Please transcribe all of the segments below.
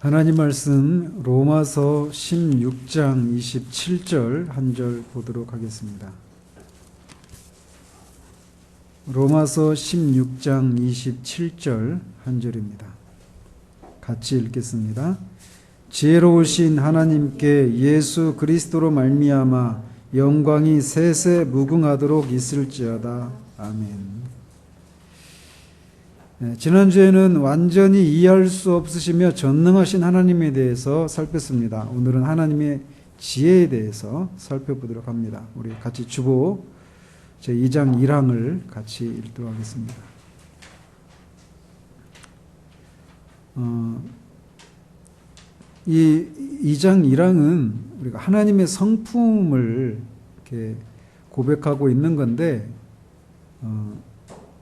하나님 말씀 로마서 16장 27절 한 절 보도록 하겠습니다. 로마서 16장 27절 한 절입니다. 같이 읽겠습니다. 지혜로우신 하나님께 예수 그리스도로 말미암아 영광이 세세 무궁하도록 있을지어다. 아멘. 지난주에는 완전히 이해할 수 없으시며 전능하신 하나님에 대해서 살폈습니다. 오늘은 하나님의 지혜에 대해서 살펴보도록 합니다. 우리 같이 주보 제2장 1항을 같이 읽도록 하겠습니다. 이 2장 1항은 우리가 하나님의 성품을 이렇게 고백하고 있는 건데,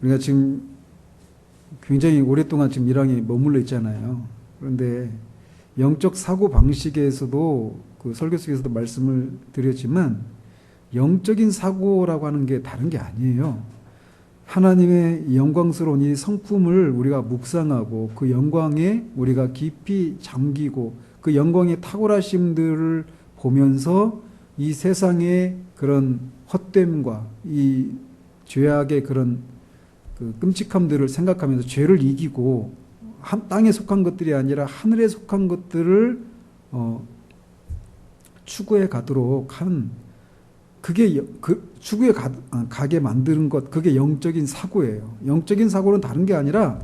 우리가 지금 굉장히 오랫동안 지금 1항에 머물러 있잖아요. 그런데 영적 사고 방식에서도 그 설교 속에서도 말씀을 드렸지만 영적인 사고라고 하는 게 다른 게 아니에요. 하나님의 영광스러운 이 성품을 우리가 묵상하고 그 영광에 우리가 깊이 잠기고 그 영광의 탁월하심들을 보면서 이 세상의 그런 헛됨과 이 죄악의 그런 그 끔찍함들을 생각하면서 죄를 이기고 땅에 속한 것들이 아니라 하늘에 속한 것들을 추구해 가도록 한, 그게 추구해 가게 만드는 것, 그게 영적인 사고예요. 영적인 사고는 다른 게 아니라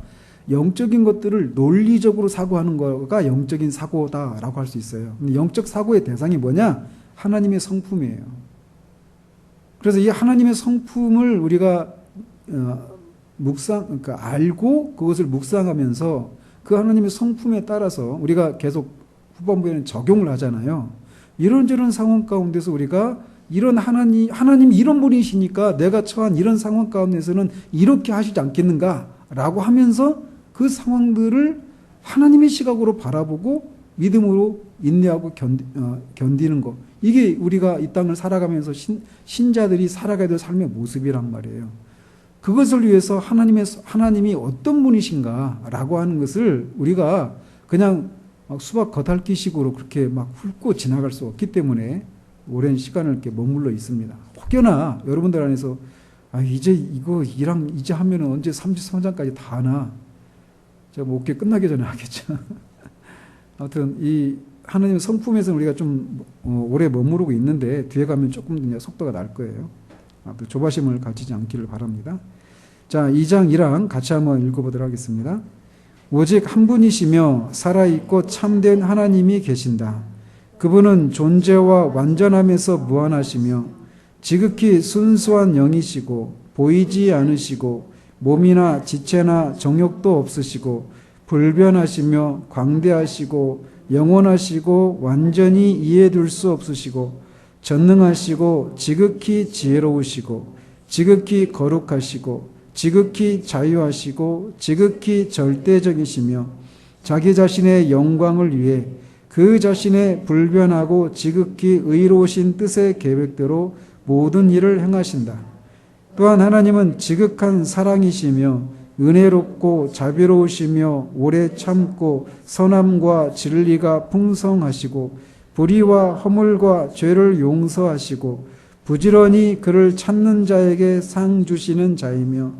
영적인 것들을 논리적으로 사고하는 거가 영적인 사고다라고 할 수 있어요. 근데 영적 사고의 대상이 뭐냐? 하나님의 성품이에요. 그래서 이 하나님의 성품을 우리가 그러니까 알고 그것을 묵상하면서 그 하나님의 성품에 따라서 우리가 계속 후반부에는 적용을 하잖아요. 이런저런 상황 가운데서 우리가 이런 하나님이 이런 분이시니까 내가 처한 이런 상황 가운데서는 이렇게 하시지 않겠는가라고 하면서 그 상황들을 하나님의 시각으로 바라보고 믿음으로 인내하고 견디는 것. 이게 우리가 이 땅을 살아가면서 신자들이 살아가야 될 삶의 모습이란 말이에요. 그것을 위해서 하나님이 어떤 분이신가라고 하는 것을 우리가 그냥 막 수박 겉핥기식으로 그렇게 막 훑고 지나갈 수 없기 때문에 오랜 시간을 이렇게 머물러 있습니다. 혹여나 여러분들 안에서 이제 이거 일랑 이제 하면 언제 33장까지 다 하나? 제가 목회 끝나기 전에 하겠죠. 아무튼 이 하나님의 성품에서 우리가 좀 오래 머무르고 있는데 뒤에 가면 조금 더 속도가 날 거예요. 조바심을 가지지 않기를 바랍니다. 자, 2장 1항 같이 한번 읽어보도록 하겠습니다. 오직 한 분이시며 살아있고 참된 하나님이 계신다. 그분은 존재와 완전함에서 무한하시며 지극히 순수한 영이시고 보이지 않으시고 몸이나 지체나 정욕도 없으시고 불변하시며 광대하시고 영원하시고 완전히 이해될 수 없으시고 전능하시고 지극히 지혜로우시고 지극히 거룩하시고 지극히 자유하시고 지극히 절대적이시며 자기 자신의 영광을 위해 그 자신의 불변하고 지극히 의로우신 뜻의 계획대로 모든 일을 행하신다. 또한 하나님은 지극한 사랑이시며 은혜롭고 자비로우시며 오래 참고 선함과 진리가 풍성하시고 불의와 허물과 죄를 용서하시고 부지런히 그를 찾는 자에게 상 주시는 자이며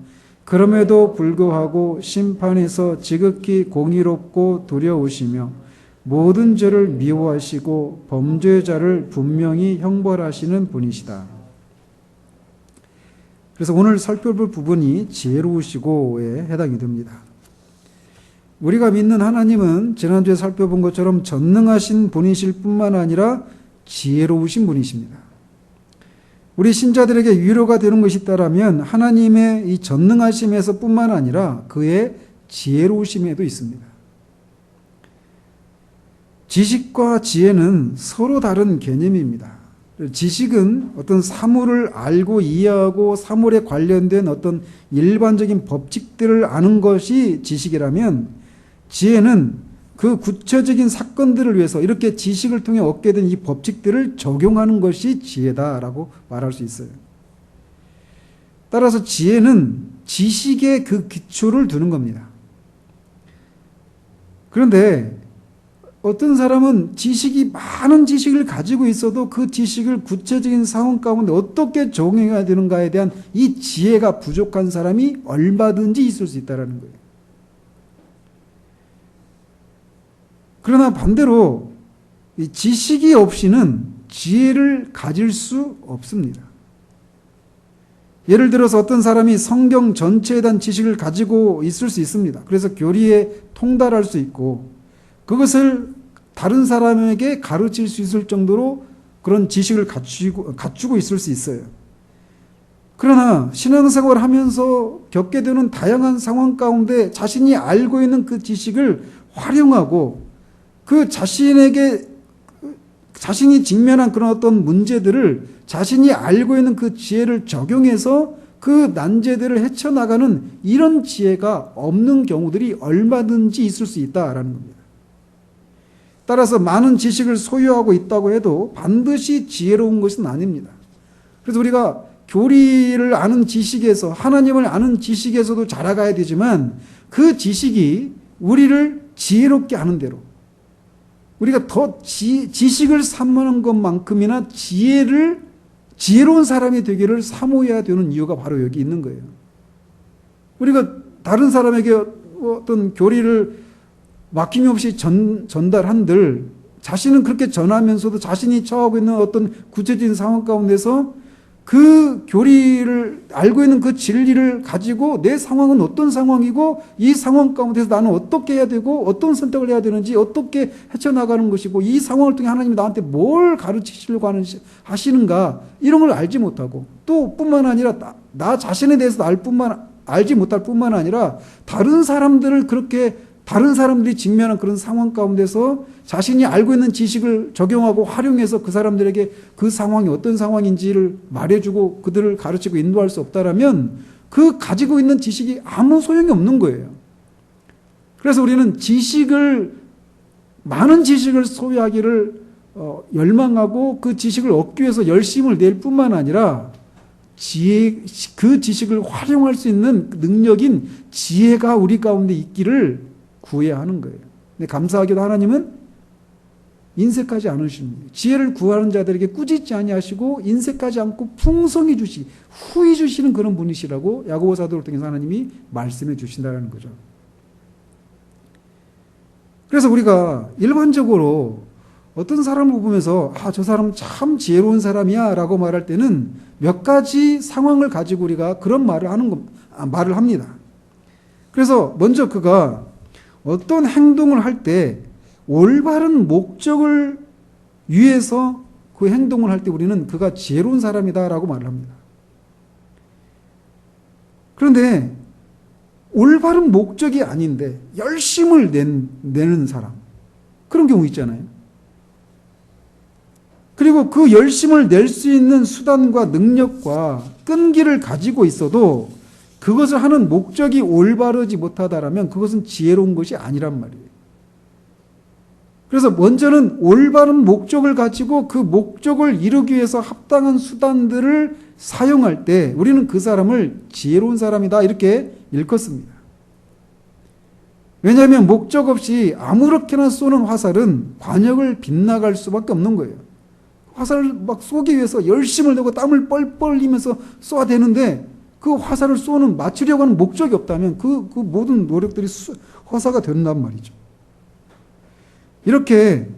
그럼에도 불구하고 심판에서 지극히 공의롭고 두려우시며 모든 죄를 미워하시고 범죄자를 분명히 형벌하시는 분이시다. 그래서 오늘 살펴볼 부분이 지혜로우시고에 해당이 됩니다. 우리가 믿는 하나님은 지난주에 살펴본 것처럼 전능하신 분이실 뿐만 아니라 지혜로우신 분이십니다. 우리 신자들에게 위로가 되는 것이 있다면 하나님의 이 전능하심에서 뿐만 아니라 그의 지혜로우심에도 있습니다. 지식과 지혜는 서로 다른 개념입니다. 지식은 어떤 사물을 알고 이해하고 사물에 관련된 어떤 일반적인 법칙들을 아는 것이 지식이라면 지혜는 그 구체적인 사건들을 위해서 이렇게 지식을 통해 얻게 된 이 법칙들을 적용하는 것이 지혜다라고 말할 수 있어요. 따라서 지혜는 지식의 그 기초를 두는 겁니다. 그런데 어떤 사람은 많은 지식을 가지고 있어도 그 지식을 구체적인 상황 가운데 어떻게 적용해야 되는가에 대한 이 지혜가 부족한 사람이 얼마든지 있을 수 있다는 거예요. 그러나 반대로 이 지식이 없이는 지혜를 가질 수 없습니다. 예를 들어서 어떤 사람이 성경 전체에 대한 지식을 가지고 있을 수 있습니다. 그래서 교리에 통달할 수 있고 그것을 다른 사람에게 가르칠 수 있을 정도로 그런 지식을 갖추고 있을 수 있어요. 그러나 신앙생활을 하면서 겪게 되는 다양한 상황 가운데 자신이 알고 있는 그 지식을 활용하고 그 자신이 직면한 그런 어떤 문제들을 자신이 알고 있는 그 지혜를 적용해서 그 난제들을 헤쳐나가는 이런 지혜가 없는 경우들이 얼마든지 있을 수 있다라는 겁니다. 따라서 많은 지식을 소유하고 있다고 해도 반드시 지혜로운 것은 아닙니다. 그래서 우리가 교리를 아는 지식에서 하나님을 아는 지식에서도 자라가야 되지만 그 지식이 우리를 지혜롭게 하는 대로 우리가 더 지식을 삼는 것만큼이나 지혜로운 사람이 되기를 사모해야 되는 이유가 바로 여기 있는 거예요. 우리가 다른 사람에게 어떤 교리를 막힘없이 전달한들 자신은 그렇게 전하면서도 자신이 처하고 있는 어떤 구체적인 상황 가운데서 그 교리를 알고 있는 그 진리를 가지고 내 상황은 어떤 상황이고 이 상황 가운데서 나는 어떻게 해야 되고 어떤 선택을 해야 되는지 어떻게 헤쳐나가는 것이고 이 상황을 통해 하나님이 나한테 뭘 가르치시려고 하시는가 이런 걸 알지 못하고 또 뿐만 아니라 나 자신에 대해서 알지 못할 뿐만 아니라 다른 사람들이 직면한 그런 상황 가운데서 자신이 알고 있는 지식을 적용하고 활용해서 그 사람들에게 그 상황이 어떤 상황인지를 말해주고 그들을 가르치고 인도할 수 없다라면 그 가지고 있는 지식이 아무 소용이 없는 거예요. 그래서 우리는 많은 지식을 소유하기를 열망하고 그 지식을 얻기 위해서 열심을 낼 뿐만 아니라 그 지식을 활용할 수 있는 능력인 지혜가 우리 가운데 있기를 구해야 하는 거예요. 근데 감사하게도 하나님은 인색하지 않으십니다. 지혜를 구하는 자들에게 꾸짖지 아니하시고 인색하지 않고 풍성히 후히 주시는 그런 분이시라고 야고보 사도를 통해서 하나님이 말씀해 주신다는 거죠. 그래서 우리가 일반적으로 어떤 사람을 보면서 저 사람 참 지혜로운 사람이야 라고 말할 때는 몇 가지 상황을 가지고 우리가 그런 말을 합니다. 그래서 먼저 그가 어떤 행동을 할 때 올바른 목적을 위해서 그 행동을 할 때 우리는 그가 지혜로운 사람이다라고 말을 합니다. 그런데 올바른 목적이 아닌데 열심을 내는 사람 그런 경우 있잖아요. 그리고 그 열심을 낼 수 있는 수단과 능력과 끈기를 가지고 있어도 그것을 하는 목적이 올바르지 못하다라면 그것은 지혜로운 것이 아니란 말이에요. 그래서 먼저는 올바른 목적을 가지고 그 목적을 이루기 위해서 합당한 수단들을 사용할 때 우리는 그 사람을 지혜로운 사람이다 이렇게 일컫습니다. 왜냐하면 목적 없이 아무렇게나 쏘는 화살은 관역을 빗나갈 수밖에 없는 거예요. 화살을 막 쏘기 위해서 열심을 내고 땀을 뻘뻘 흘리면서 쏘아야 되는데 그 화살을 맞추려고 하는 목적이 없다면 그 모든 노력들이 허사가 된단 말이죠. 이렇게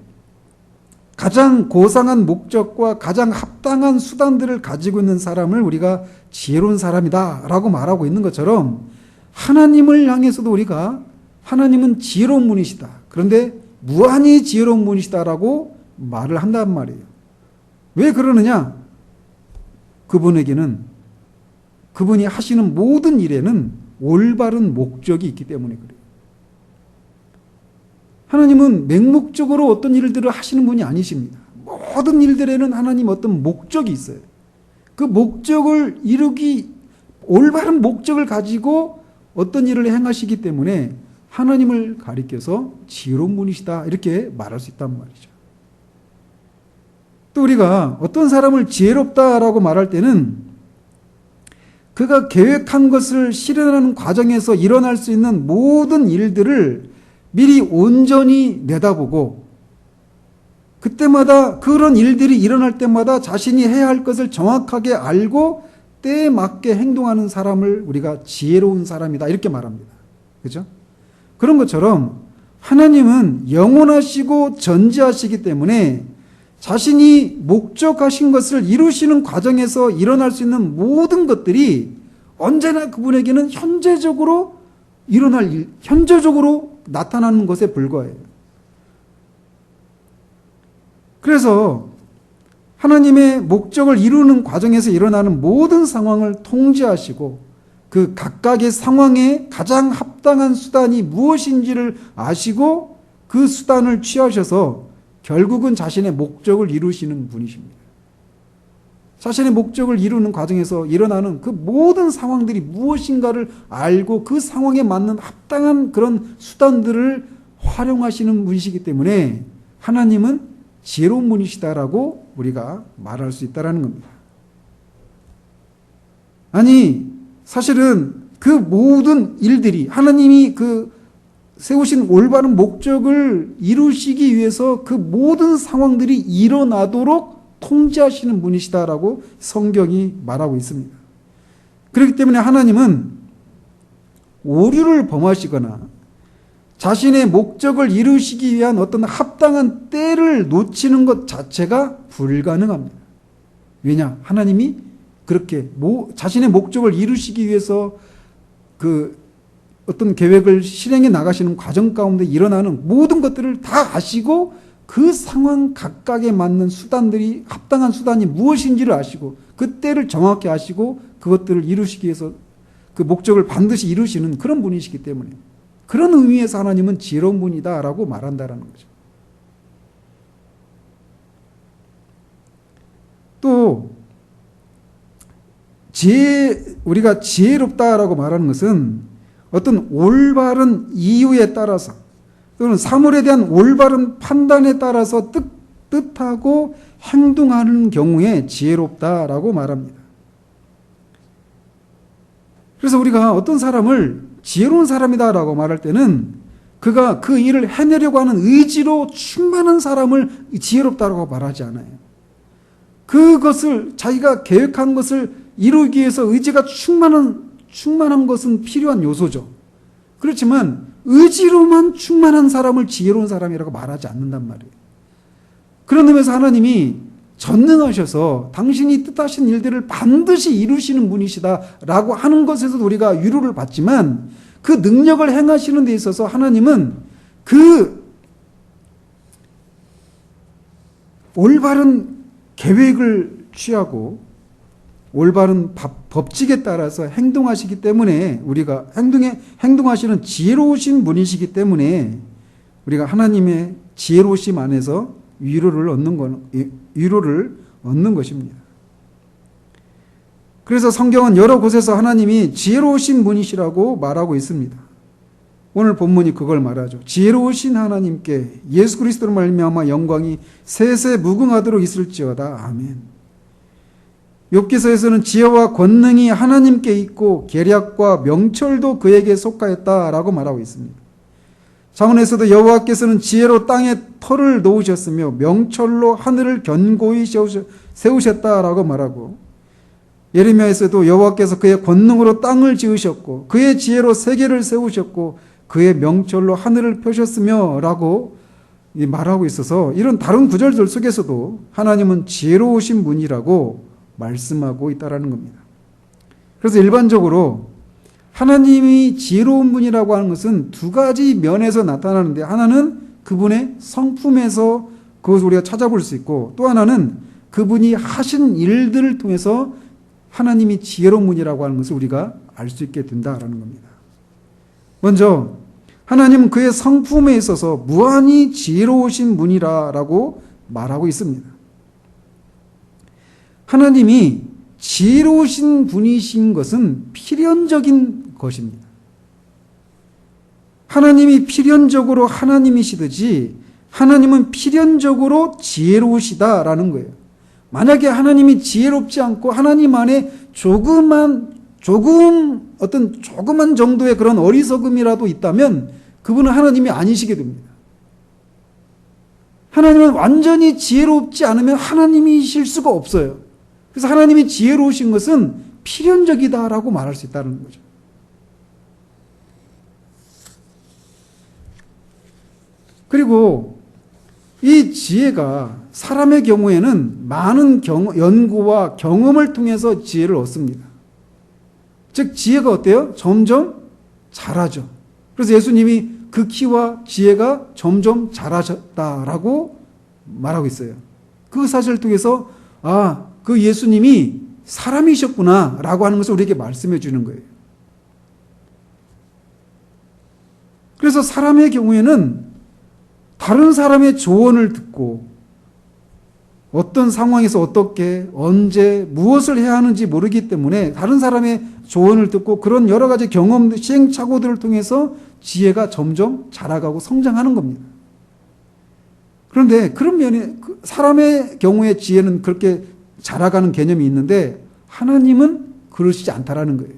가장 고상한 목적과 가장 합당한 수단들을 가지고 있는 사람을 우리가 지혜로운 사람이다 라고 말하고 있는 것처럼 하나님을 향해서도 우리가 하나님은 지혜로운 분이시다. 그런데 무한히 지혜로운 분이시다 라고 말을 한단 말이에요. 왜 그러느냐? 그분이 하시는 모든 일에는 올바른 목적이 있기 때문에 그래요. 하나님은 맹목적으로 어떤 일들을 하시는 분이 아니십니다. 모든 일들에는 하나님 어떤 목적이 있어요. 그 목적을 올바른 목적을 가지고 어떤 일을 행하시기 때문에 하나님을 가리켜서 지혜로운 분이시다 이렇게 말할 수 있단 말이죠. 또 우리가 어떤 사람을 지혜롭다라고 말할 때는 그가 계획한 것을 실현하는 과정에서 일어날 수 있는 모든 일들을 미리 온전히 내다보고 그때마다 그런 일들이 일어날 때마다 자신이 해야 할 것을 정확하게 알고 때에 맞게 행동하는 사람을 우리가 지혜로운 사람이다 이렇게 말합니다. 그죠? 그런 것처럼 하나님은 영원하시고 전지하시기 때문에 자신이 목적하신 것을 이루시는 과정에서 일어날 수 있는 모든 것들이 언제나 그분에게는 현재적으로 일어날 일, 현재적으로 나타나는 것에 불과해요. 그래서 하나님의 목적을 이루는 과정에서 일어나는 모든 상황을 통제하시고 그 각각의 상황에 가장 합당한 수단이 무엇인지를 아시고 그 수단을 취하셔서 결국은 자신의 목적을 이루시는 분이십니다. 자신의 목적을 이루는 과정에서 일어나는 그 모든 상황들이 무엇인가를 알고 그 상황에 맞는 합당한 그런 수단들을 활용하시는 분이시기 때문에 하나님은 지혜로운 분이시다라고 우리가 말할 수 있다는 겁니다. 아니 사실은 그 모든 일들이 하나님이 그 세우신 올바른 목적을 이루시기 위해서 그 모든 상황들이 일어나도록 통제하시는 분이시다라고 성경이 말하고 있습니다. 그렇기 때문에 하나님은 오류를 범하시거나 자신의 목적을 이루시기 위한 어떤 합당한 때를 놓치는 것 자체가 불가능합니다. 왜냐? 하나님이 그렇게 자신의 목적을 이루시기 위해서 그 어떤 계획을 실행해 나가시는 과정 가운데 일어나는 모든 것들을 다 아시고 그 상황 각각에 맞는 수단들이 합당한 수단이 무엇인지를 아시고 그 때를 정확히 아시고 그것들을 이루시기 위해서 그 목적을 반드시 이루시는 그런 분이시기 때문에 그런 의미에서 하나님은 지혜로운 분이다라고 말한다라는 거죠. 또 우리가 지혜롭다라고 말하는 것은 어떤 올바른 이유에 따라서 또는 사물에 대한 올바른 판단에 따라서 뜻하고 행동하는 경우에 지혜롭다라고 말합니다. 그래서 우리가 어떤 사람을 지혜로운 사람이다라고 말할 때는 그가 그 일을 해내려고 하는 의지로 충만한 사람을 지혜롭다라고 말하지 않아요. 그것을 자기가 계획한 것을 이루기 위해서 의지가 충만한 것은 필요한 요소죠. 그렇지만 의지로만 충만한 사람을 지혜로운 사람이라고 말하지 않는단 말이에요. 그런 의미에서 하나님이 전능하셔서 당신이 뜻하신 일들을 반드시 이루시는 분이시다라고 하는 것에서도 우리가 위로를 받지만 그 능력을 행하시는 데 있어서 하나님은 그 올바른 계획을 취하고 올바른 법칙에 따라서 행동하시기 때문에 우리가 행동하시는 지혜로우신 분이시기 때문에 우리가 하나님의 지혜로우심 안에서 위로를 얻는 것입니다. 그래서 성경은 여러 곳에서 하나님이 지혜로우신 분이시라고 말하고 있습니다. 오늘 본문이 그걸 말하죠. 지혜로우신 하나님께 예수 그리스도로 말미암아 영광이 세세 무궁하도록 있을지어다. 아멘. 욥기서에서는 지혜와 권능이 하나님께 있고 계략과 명철도 그에게 속하였다라고 말하고 있습니다. 잠언에서도 여호와께서는 지혜로 땅에 터를 놓으셨으며 명철로 하늘을 견고히 세우셨다라고 말하고 예레미야에서도 여호와께서 그의 권능으로 땅을 지으셨고 그의 지혜로 세계를 세우셨고 그의 명철로 하늘을 펴셨으며 라고 말하고 있어서 이런 다른 구절들 속에서도 하나님은 지혜로우신 분이라고 말씀하고 있다는 겁니다. 그래서 일반적으로 하나님이 지혜로운 분이라고 하는 것은 두 가지 면에서 나타나는데 하나는 그분의 성품에서 그것을 우리가 찾아볼 수 있고 또 하나는 그분이 하신 일들을 통해서 하나님이 지혜로운 분이라고 하는 것을 우리가 알 수 있게 된다라는 겁니다. 먼저 하나님은 그의 성품에 있어서 무한히 지혜로우신 분이라고 말하고 있습니다. 하나님이 지혜로우신 분이신 것은 필연적인 것입니다. 하나님이 필연적으로 하나님이시듯이 하나님은 필연적으로 지혜로우시다라는 거예요. 만약에 하나님이 지혜롭지 않고 하나님 안에 조그만 정도의 그런 어리석음이라도 있다면 그분은 하나님이 아니시게 됩니다. 하나님은 완전히 지혜롭지 않으면 하나님이실 수가 없어요. 그래서 하나님이 지혜로우신 것은 필연적이다라고 말할 수 있다는 거죠. 그리고 이 지혜가 사람의 경우에는 많은 연구와 경험을 통해서 지혜를 얻습니다. 즉 지혜가 어때요? 점점 자라죠. 그래서 예수님이 그 키와 지혜가 점점 자라셨다라고 말하고 있어요. 그 사실을 통해서 그 예수님이 사람이셨구나라고 하는 것을 우리에게 말씀해 주는 거예요. 그래서 사람의 경우에는 다른 사람의 조언을 듣고 어떤 상황에서 어떻게 언제 무엇을 해야 하는지 모르기 때문에 다른 사람의 조언을 듣고 그런 여러 가지 경험, 시행착오들을 통해서 지혜가 점점 자라가고 성장하는 겁니다. 그런데 그런 면에 사람의 경우에 지혜는 그렇게 자라가는 개념이 있는데 하나님은 그러시지 않다라는 거예요.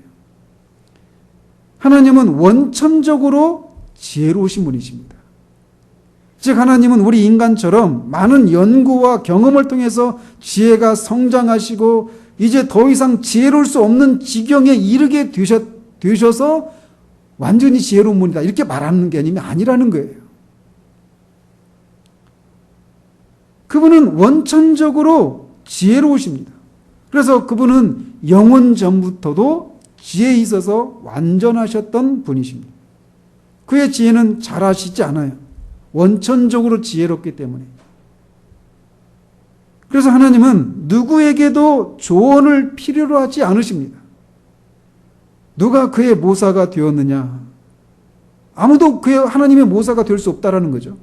하나님은 원천적으로 지혜로우신 분이십니다. 즉 하나님은 우리 인간처럼 많은 연구와 경험을 통해서 지혜가 성장하시고 이제 더 이상 지혜로울 수 없는 지경에 이르게 되셔서 완전히 지혜로운 분이다 이렇게 말하는 개념이 아니라는 거예요. 그분은 원천적으로 지혜로우십니다. 그래서 그분은 영원 전부터도 지혜에 있어서 완전하셨던 분이십니다. 그의 지혜는 잘하시지 않아요. 원천적으로 지혜롭기 때문에. 그래서 하나님은 누구에게도 조언을 필요로 하지 않으십니다. 누가 그의 모사가 되었느냐? 아무도 하나님의 모사가 될 수 없다라는 거죠.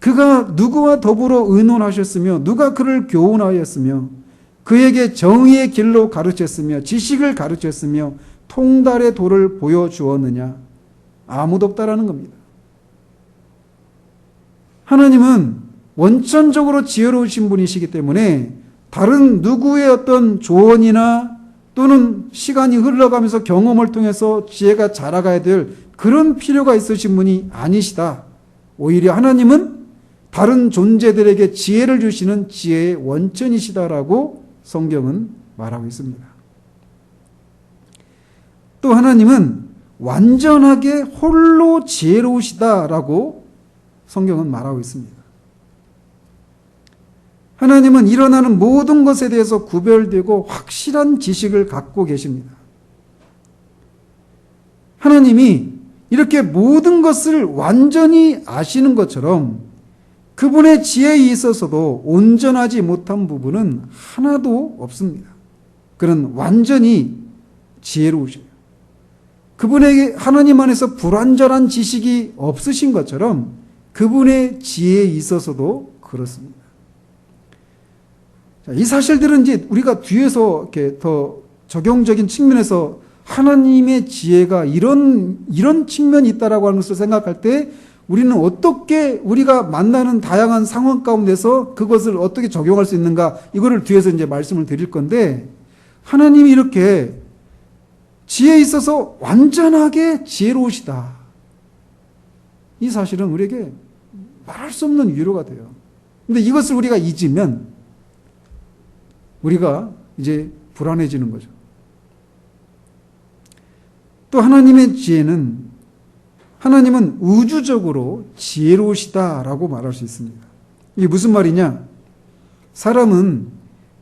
그가 누구와 더불어 의논하셨으며 누가 그를 교훈하였으며 그에게 정의의 길로 가르쳤으며 지식을 가르쳤으며 통달의 도를 보여주었느냐? 아무도 없다라는 겁니다. 하나님은 원천적으로 지혜로우신 분이시기 때문에 다른 누구의 어떤 조언이나 또는 시간이 흘러가면서 경험을 통해서 지혜가 자라가야 될 그런 필요가 있으신 분이 아니시다. 오히려 하나님은 다른 존재들에게 지혜를 주시는 지혜의 원천이시다라고 성경은 말하고 있습니다. 또 하나님은 완전하게 홀로 지혜로우시다라고 성경은 말하고 있습니다. 하나님은 일어나는 모든 것에 대해서 구별되고 확실한 지식을 갖고 계십니다. 하나님이 이렇게 모든 것을 완전히 아시는 것처럼 그분의 지혜에 있어서도 온전하지 못한 부분은 하나도 없습니다. 그는 완전히 지혜로우셔요. 그분에게 하나님 안에서 불완전한 지식이 없으신 것처럼 그분의 지혜에 있어서도 그렇습니다. 자, 이 사실들은 이제 우리가 뒤에서 이렇게 더 적용적인 측면에서 하나님의 지혜가 이런 측면이 있다라고 하는 것을 생각할 때 우리는 어떻게 우리가 만나는 다양한 상황 가운데서 그것을 어떻게 적용할 수 있는가 이거를 뒤에서 이제 말씀을 드릴 건데 하나님이 이렇게 지혜에 있어서 완전하게 지혜로우시다. 이 사실은 우리에게 말할 수 없는 위로가 돼요. 근데 이것을 우리가 잊으면 우리가 이제 불안해지는 거죠. 또 하나님의 지혜는 하나님은 우주적으로 지혜로우시다라고 말할 수 있습니다. 이게 무슨 말이냐? 사람은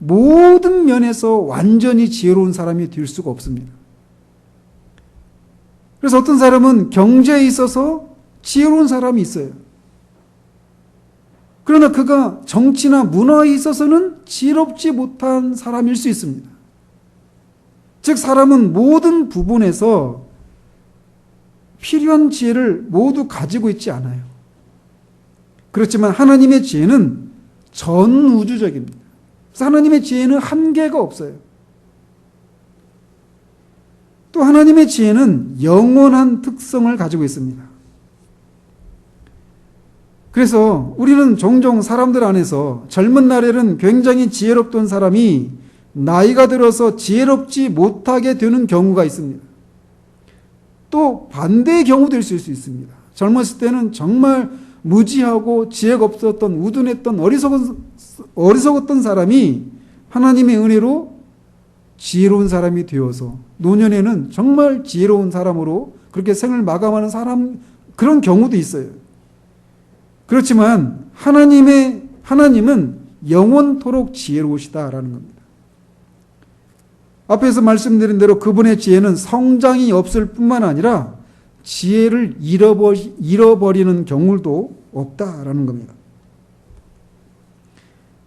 모든 면에서 완전히 지혜로운 사람이 될 수가 없습니다. 그래서 어떤 사람은 경제에 있어서 지혜로운 사람이 있어요. 그러나 그가 정치나 문화에 있어서는 지혜롭지 못한 사람일 수 있습니다. 즉 사람은 모든 부분에서 필요한 지혜를 모두 가지고 있지 않아요. 그렇지만 하나님의 지혜는 전우주적입니다. 그래서 하나님의 지혜는 한계가 없어요. 또 하나님의 지혜는 영원한 특성을 가지고 있습니다. 그래서 우리는 종종 사람들 안에서 젊은 날에는 굉장히 지혜롭던 사람이 나이가 들어서 지혜롭지 못하게 되는 경우가 있습니다. 또 반대의 경우도 있을 수 있습니다. 젊었을 때는 정말 무지하고 지혜가 없었던 우둔했던 어리석었던 사람이 하나님의 은혜로 지혜로운 사람이 되어서 노년에는 정말 지혜로운 사람으로 그렇게 생을 마감하는 사람, 그런 경우도 있어요. 그렇지만 하나님은 영원토록 지혜로우시다라는 겁니다. 앞에서 말씀드린 대로 그분의 지혜는 성장이 없을 뿐만 아니라 지혜를 잃어버리는 경우도 없다라는 겁니다.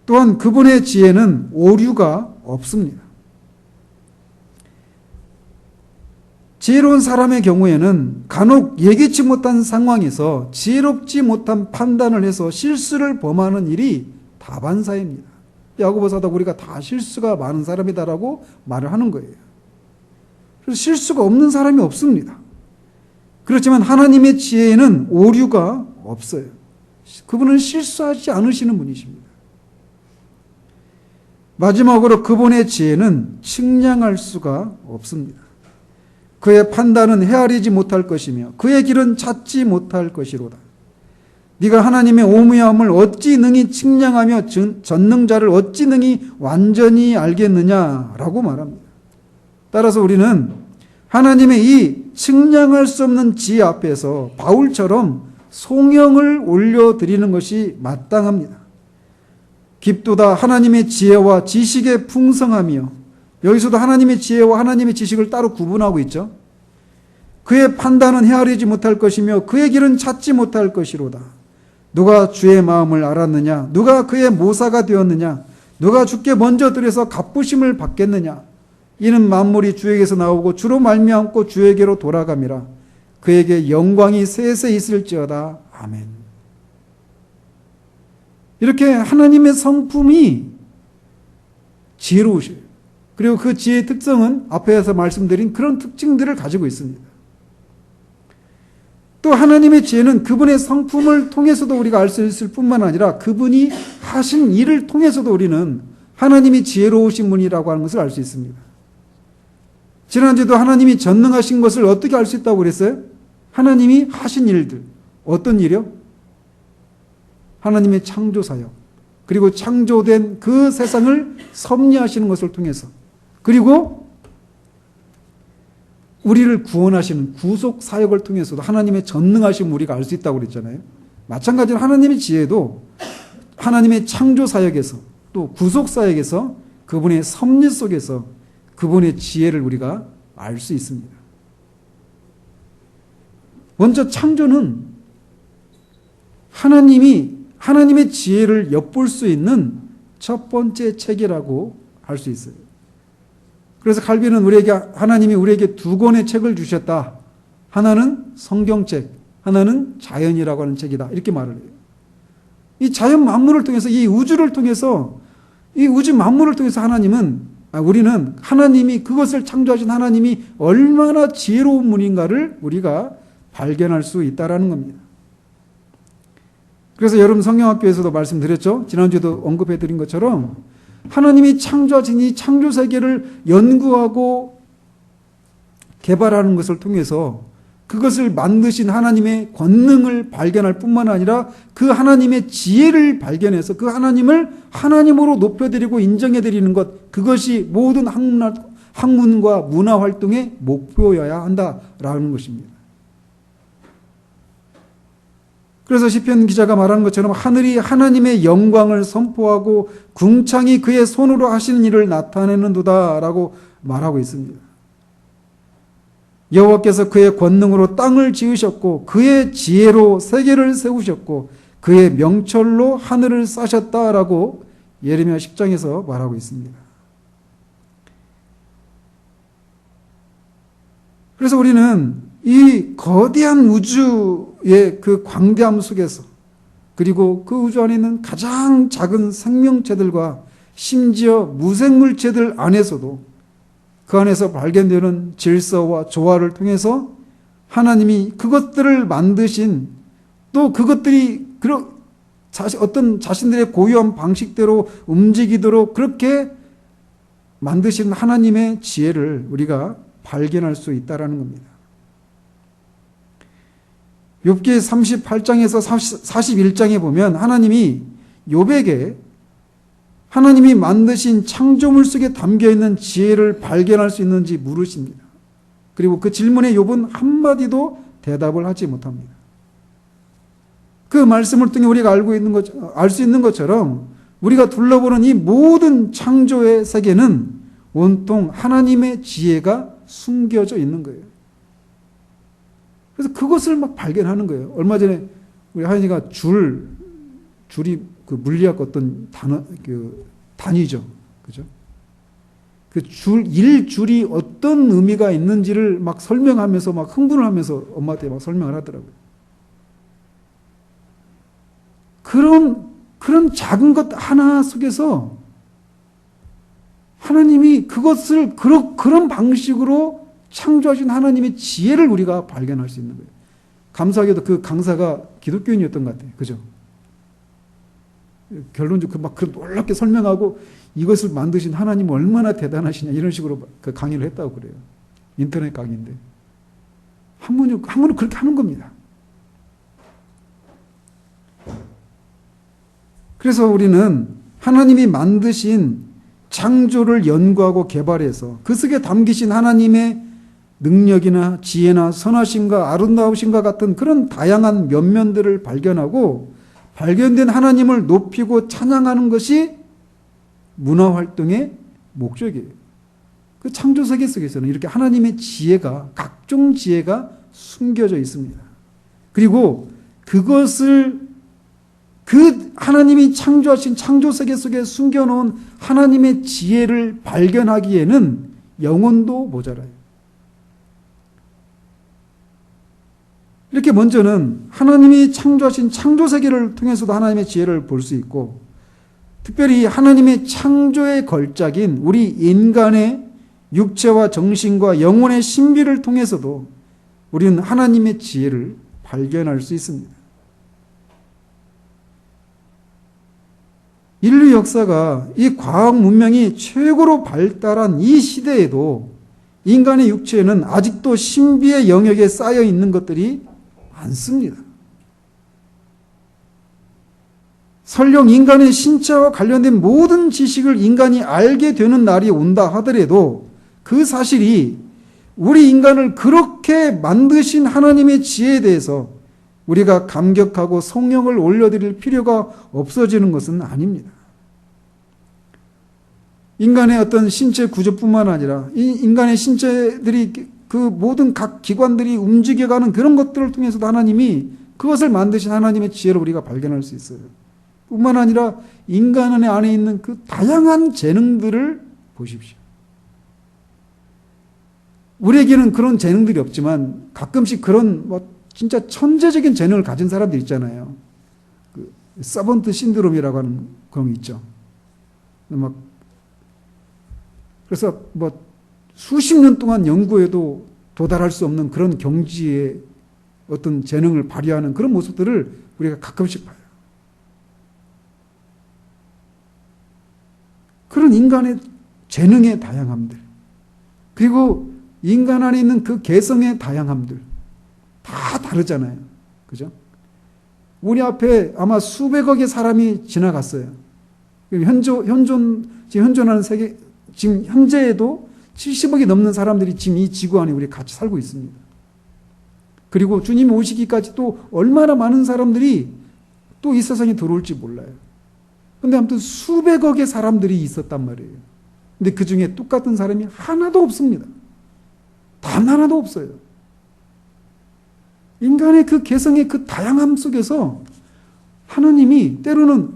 또한 그분의 지혜는 오류가 없습니다. 지혜로운 사람의 경우에는 간혹 예기치 못한 상황에서 지혜롭지 못한 판단을 해서 실수를 범하는 일이 다반사입니다. 야고보서도 우리가 다 실수가 많은 사람이다라고 말을 하는 거예요. 그래서 실수가 없는 사람이 없습니다. 그렇지만 하나님의 지혜에는 오류가 없어요. 그분은 실수하지 않으시는 분이십니다. 마지막으로 그분의 지혜는 측량할 수가 없습니다. 그의 판단은 헤아리지 못할 것이며 그의 길은 찾지 못할 것이로다. 네가 하나님의 오묘함을 어찌 능히 측량하며 전능자를 어찌 능히 완전히 알겠느냐라고 말합니다. 따라서 우리는 하나님의 이 측량할 수 없는 지혜 앞에서 바울처럼 송영을 올려드리는 것이 마땅합니다. 깊도다 하나님의 지혜와 지식의 풍성하며, 여기서도 하나님의 지혜와 하나님의 지식을 따로 구분하고 있죠. 그의 판단은 헤아리지 못할 것이며 그의 길은 찾지 못할 것이로다. 누가 주의 마음을 알았느냐? 누가 그의 모사가 되었느냐? 누가 주께 먼저 들여서 갚으심을 받겠느냐? 이는 만물이 주에게서 나오고 주로 말미암고 주에게로 돌아감이라. 그에게 영광이 세세 있을지어다. 아멘. 이렇게 하나님의 성품이 지혜로우셔요. 그리고 그 지혜의 특성은 앞에서 말씀드린 그런 특징들을 가지고 있습니다. 또 하나님의 지혜는 그분의 성품을 통해서도 우리가 알 수 있을 뿐만 아니라 그분이 하신 일을 통해서도 우리는 하나님이 지혜로우신 분이라고 하는 것을 알 수 있습니다. 지난주에도 하나님이 전능하신 것을 어떻게 알 수 있다고 그랬어요? 하나님이 하신 일들. 어떤 일이요? 하나님의 창조사역. 그리고 창조된 그 세상을 섭리하시는 것을 통해서. 그리고 우리를 구원하시는 구속 사역을 통해서도 하나님의 전능하심을 우리가 알 수 있다고 그랬잖아요. 마찬가지로 하나님의 지혜도 하나님의 창조 사역에서 또 구속 사역에서 그분의 섭리 속에서 그분의 지혜를 우리가 알 수 있습니다. 먼저 창조는 하나님의 지혜를 엿볼 수 있는 첫 번째 책이라고 할 수 있어요. 그래서 칼빈은 하나님이 우리에게 두 권의 책을 주셨다. 하나는 성경책, 하나는 자연이라고 하는 책이다. 이렇게 말을 해요. 이 자연 만물을 통해서, 이 우주를 통해서, 이 우주 만물을 통해서 우리는 하나님이, 그것을 창조하신 하나님이 얼마나 지혜로운 분인가를 우리가 발견할 수 있다는 겁니다. 그래서 여러분 성경학교에서도 말씀드렸죠. 지난주에도 언급해 드린 것처럼 하나님이 창조하신 이 창조 세계를 연구하고 개발하는 것을 통해서 그것을 만드신 하나님의 권능을 발견할 뿐만 아니라 그 하나님의 지혜를 발견해서 그 하나님을 하나님으로 높여드리고 인정해드리는 것, 그것이 모든 학문과 문화 활동의 목표여야 한다라는 것입니다. 그래서 시편 기자가 말한 것처럼 하늘이 하나님의 영광을 선포하고 궁창이 그의 손으로 하시는 일을 나타내는도다라고 말하고 있습니다. 여호와께서 그의 권능으로 땅을 지으셨고 그의 지혜로 세계를 세우셨고 그의 명철로 하늘을 싸셨다라고 예레미야 10장에서 말하고 있습니다. 그래서 우리는 이 거대한 우주의 그 광대함 속에서, 그리고 그 우주 안에 있는 가장 작은 생명체들과 심지어 무생물체들 안에서도 그 안에서 발견되는 질서와 조화를 통해서 하나님이 그것들을 만드신, 또 그것들이 어떤 자신들의 고유한 방식대로 움직이도록 그렇게 만드신 하나님의 지혜를 우리가 발견할 수 있다는 겁니다. 욥기 38장에서 41장에 보면 하나님이 욥에게 하나님이 만드신 창조물 속에 담겨있는 지혜를 발견할 수 있는지 물으십니다. 그리고 그 질문에 욥은 한마디도 대답을 하지 못합니다. 그 말씀을 통해 우리가 알 수 있는 것처럼 우리가 둘러보는 이 모든 창조의 세계는 온통 하나님의 지혜가 숨겨져 있는 거예요. 그래서 그것을 막 발견하는 거예요. 얼마 전에 우리 하연이가 줄이 그 물리학 어떤 단위죠. 그죠? 그 일줄이 어떤 의미가 있는지를 막 설명하면서 막 흥분을 하면서 엄마한테 막 설명을 하더라고요. 그런 작은 것 하나 속에서 하나님이 그것을 그런 방식으로 창조하신 하나님의 지혜를 우리가 발견할 수 있는 거예요. 감사하게도 그 강사가 기독교인이었던 것 같아요. 그죠? 결론적으로 막 놀랍게 설명하고 이것을 만드신 하나님 얼마나 대단하시냐 이런 식으로 그 강의를 했다고 그래요. 인터넷 강의인데. 학문은 그렇게 하는 겁니다. 그래서 우리는 하나님이 만드신 창조를 연구하고 개발해서 그 속에 담기신 하나님의 능력이나 지혜나 선하심과 아름다우심과 같은 그런 다양한 면면들을 발견하고 발견된 하나님을 높이고 찬양하는 것이 문화활동의 목적이에요. 그 창조세계 속에서는 이렇게 하나님의 지혜가, 각종 지혜가 숨겨져 있습니다. 그리고 그것을 그 하나님이 창조하신 창조세계 속에 숨겨놓은 하나님의 지혜를 발견하기에는 영혼도 모자라요. 이렇게 먼저는 하나님이 창조하신 창조세계를 통해서도 하나님의 지혜를 볼 수 있고, 특별히 하나님의 창조의 걸작인 우리 인간의 육체와 정신과 영혼의 신비를 통해서도 우리는 하나님의 지혜를 발견할 수 있습니다. 인류 역사가 이 과학 문명이 최고로 발달한 이 시대에도 인간의 육체에는 아직도 신비의 영역에 쌓여 있는 것들이 많습니다. 설령 인간의 신체와 관련된 모든 지식을 인간이 알게 되는 날이 온다 하더라도 그 사실이 우리 인간을 그렇게 만드신 하나님의 지혜에 대해서 우리가 감격하고 성령을 올려드릴 필요가 없어지는 것은 아닙니다. 인간의 어떤 신체 구조뿐만 아니라 이 인간의 신체들이 그 모든 각 기관들이 움직여가는 그런 것들을 통해서도 하나님이 그것을 만드신 하나님의 지혜를 우리가 발견할 수 있어요. 뿐만 아니라 인간 안에 있는 그 다양한 재능들을 보십시오. 우리에게는 그런 재능들이 없지만 가끔씩 그런 진짜 천재적인 재능을 가진 사람들 있잖아요. 그 서번트 신드롬이라고 하는 그런 게 있죠. 그래서 수십 년 동안 연구해도 도달할 수 없는 그런 경지의 어떤 재능을 발휘하는 그런 모습들을 우리가 가끔씩 봐요. 그런 인간의 재능의 다양함들, 그리고 인간 안에 있는 그 개성의 다양함들 다 다르잖아요. 그죠? 우리 앞에 아마 수백억의 사람이 지나갔어요. 현존하는 세계, 지금 현재에도 70억이 넘는 사람들이 지금 이 지구 안에 우리 같이 살고 있습니다. 그리고 주님 오시기까지 또 얼마나 많은 사람들이 또 이 세상에 들어올지 몰라요. 근데 아무튼 수백억의 사람들이 있었단 말이에요. 근데 그 중에 똑같은 사람이 하나도 없습니다. 단 하나도 없어요. 인간의 그 개성의 그 다양함 속에서 하나님이 때로는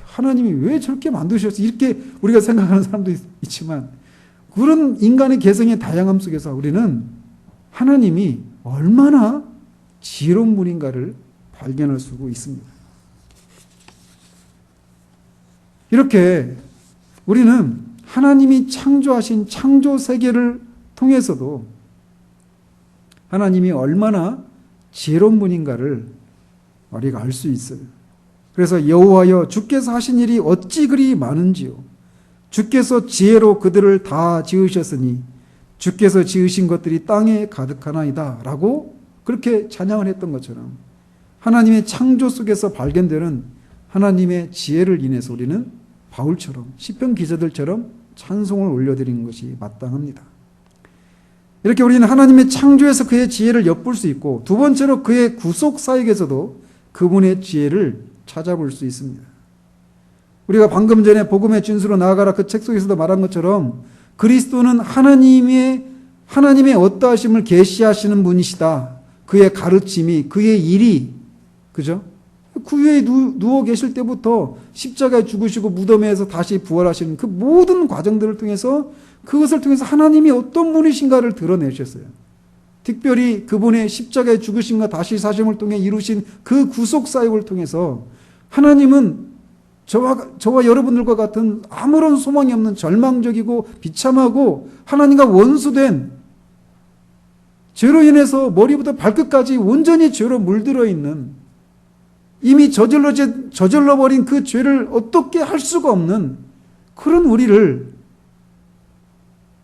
하나님이 왜 저렇게 만드셨어? 이렇게 우리가 생각하는 사람도 있지만 그런 인간의 개성의 다양함 속에서 우리는 하나님이 얼마나 지혜로운 분인가를 발견할 수 있습니다. 이렇게 우리는 하나님이 창조하신 창조 세계를 통해서도 하나님이 얼마나 지혜로운 분인가를 우리가 알 수 있어요. 그래서 여호와여 주께서 하신 일이 어찌 그리 많은지요. 주께서 지혜로 그들을 다 지으셨으니 주께서 지으신 것들이 땅에 가득하나이다 라고 그렇게 찬양을 했던 것처럼 하나님의 창조 속에서 발견되는 하나님의 지혜를 인해서 우리는 바울처럼 시편 기자들처럼 찬송을 올려드리는 것이 마땅합니다. 이렇게 우리는 하나님의 창조에서 그의 지혜를 엿볼 수 있고, 두 번째로 그의 구속 사역에서도 그분의 지혜를 찾아볼 수 있습니다. 우리가 방금 전에 복음의 진수로 나아가라 그 책 속에서도 말한 것처럼 그리스도는 하나님의 어떠하심을 계시하시는 분이시다. 그의 가르침이, 그의 일이, 그죠? 구유에 누워 계실 때부터 십자가에 죽으시고 무덤에서 다시 부활하시는 그 모든 과정들을 통해서, 그것을 통해서 하나님이 어떤 분이신가를 드러내셨어요. 특별히 그분의 십자가에 죽으심과 다시 사심을 통해 이루신 그 구속 사역을 통해서 하나님은 저와 여러분들과 같은 아무런 소망이 없는 절망적이고 비참하고 하나님과 원수된, 죄로 인해서 머리부터 발끝까지 온전히 죄로 물들어 있는, 이미 저질러버린 그 죄를 어떻게 할 수가 없는 그런 우리를,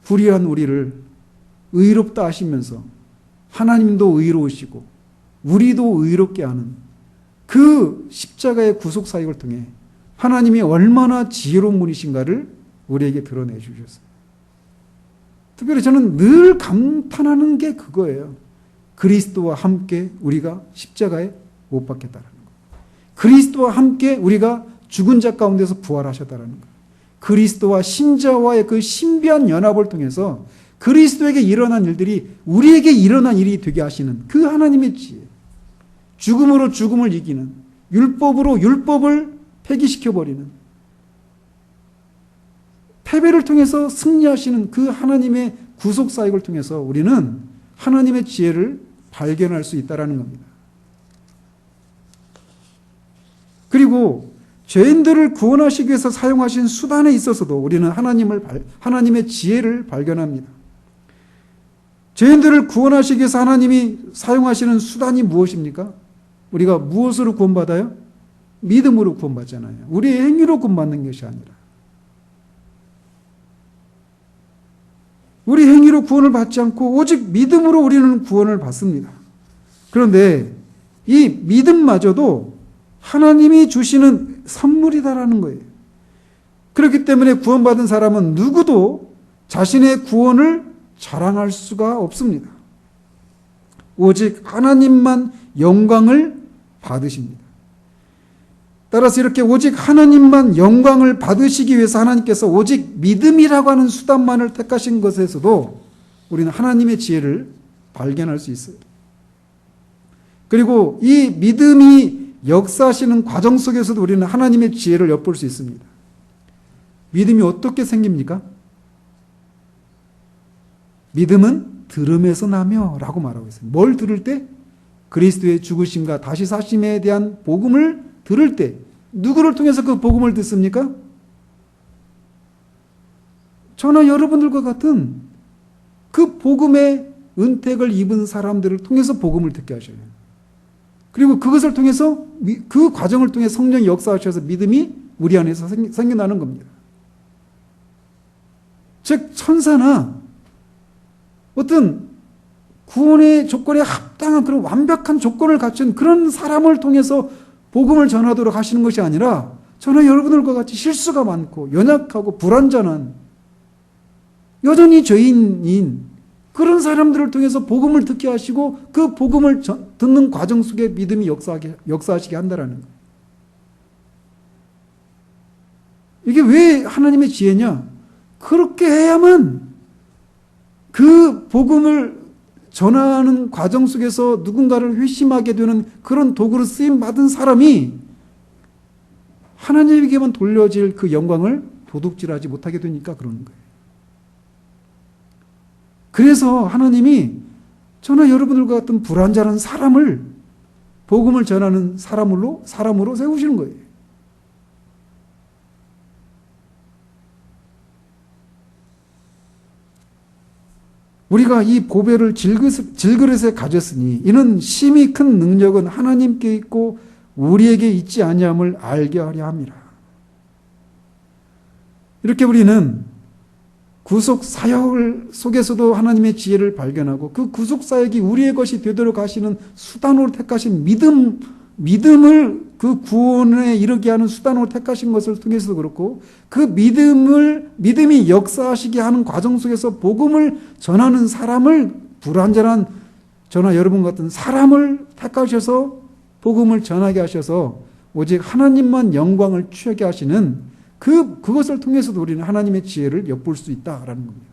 불의한 우리를 의롭다 하시면서 하나님도 의로우시고 우리도 의롭게 하는 그 십자가의 구속 사역을 통해 하나님이 얼마나 지혜로운 분이신가를 우리에게 드러내 주셨어요. 특별히 저는 늘 감탄하는 게 그거예요. 그리스도와 함께 우리가 십자가에 못 박혔다는 거. 그리스도와 함께 우리가 죽은 자 가운데서 부활하셨다는 거. 그리스도와 신자와의 그 신비한 연합을 통해서 그리스도에게 일어난 일들이 우리에게 일어난 일이 되게 하시는 그 하나님의 지혜. 죽음으로 죽음을 이기는, 율법으로 율법을 폐기시켜버리는, 패배를 통해서 승리하시는 그 하나님의 구속 사역을 통해서 우리는 하나님의 지혜를 발견할 수 있다는 겁니다. 그리고 죄인들을 구원하시기 위해서 사용하신 수단에 있어서도 우리는 하나님의 지혜를 발견합니다. 죄인들을 구원하시기 위해서 하나님이 사용하시는 수단이 무엇입니까? 우리가 무엇으로 구원받아요? 믿음으로 구원받잖아요. 우리의 행위로 구원받는 것이 아니라. 우리 행위로 구원을 받지 않고 오직 믿음으로 우리는 구원을 받습니다. 그런데 이 믿음마저도 하나님이 주시는 선물이다라는 거예요. 그렇기 때문에 구원받은 사람은 누구도 자신의 구원을 자랑할 수가 없습니다. 오직 하나님만 영광을 받으십니다. 따라서 이렇게 오직 하나님만 영광을 받으시기 위해서 하나님께서 오직 믿음이라고 하는 수단만을 택하신 것에서도 우리는 하나님의 지혜를 발견할 수 있어요. 그리고 이 믿음이 역사하시는 과정 속에서도 우리는 하나님의 지혜를 엿볼 수 있습니다. 믿음이 어떻게 생깁니까? 믿음은 들음에서 나며 라고 말하고 있어요. 뭘 들을 때? 그리스도의 죽으심과 다시 사심에 대한 복음을 들을 때. 누구를 통해서 그 복음을 듣습니까? 저나 여러분들과 같은 그 복음의 은택을 입은 사람들을 통해서 복음을 듣게 하셔요. 그리고 그것을 통해서, 그 과정을 통해 성령이 역사하셔서 믿음이 우리 안에서 생겨나는 겁니다. 즉 천사나 어떤 구원의 조건에 합당한 그런 완벽한 조건을 갖춘 그런 사람을 통해서 복음을 전하도록 하시는 것이 아니라 저는 여러분들과 같이 실수가 많고 연약하고 불완전한, 여전히 죄인인 그런 사람들을 통해서 복음을 듣게 하시고 그 복음을 듣는 과정 속에 믿음이 역사하시게 한다라는 거예요. 이게 왜 하나님의 지혜냐? 그렇게 해야만 그 복음을 전하는 과정 속에서 누군가를 회심하게 되는 그런 도구로 쓰임받은 사람이 하나님에게만 돌려질 그 영광을 도둑질하지 못하게 되니까 그러는 거예요. 그래서 하나님이 저나 여러분들과 같은 불완전한 사람을 복음을 전하는 사람으로 세우시는 거예요. 우리가 이 보배를 질그릇에 가졌으니 이는 심히 큰 능력은 하나님께 있고 우리에게 있지 아니함을 알게 하려 함이라. 이렇게 우리는 구속 사역 속에서도 하나님의 지혜를 발견하고 그 구속 사역이 우리의 것이 되도록 하시는 수단으로 택하신 믿음을 그 구원에 이르게 하는 수단으로 택하신 것을 통해서도 그렇고 그 믿음이 역사하시게 하는 과정 속에서 복음을 전하는 사람을 불완전한 저나 여러분 같은 사람을 택하셔서 복음을 전하게 하셔서 오직 하나님만 영광을 취하게 하시는 그것을 통해서도 우리는 하나님의 지혜를 엿볼 수 있다라는 겁니다.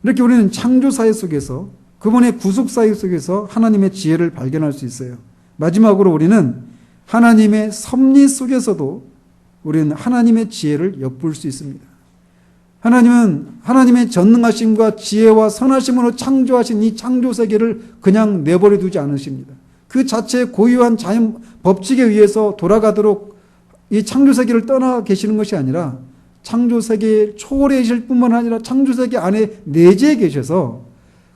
이렇게 우리는 창조 사회 속에서 그분의 구속 사역 속에서 하나님의 지혜를 발견할 수 있어요. 마지막으로 우리는 하나님의 섭리 속에서도 우리는 하나님의 지혜를 엿볼 수 있습니다. 하나님은 하나님의 전능하심과 지혜와 선하심으로 창조하신 이 창조 세계를 그냥 내버려 두지 않으십니다. 그 자체의 고유한 자연 법칙에 의해서 돌아가도록 이 창조 세계를 떠나 계시는 것이 아니라 창조 세계에 초월해질 뿐만 아니라 창조 세계 안에 내재해 계셔서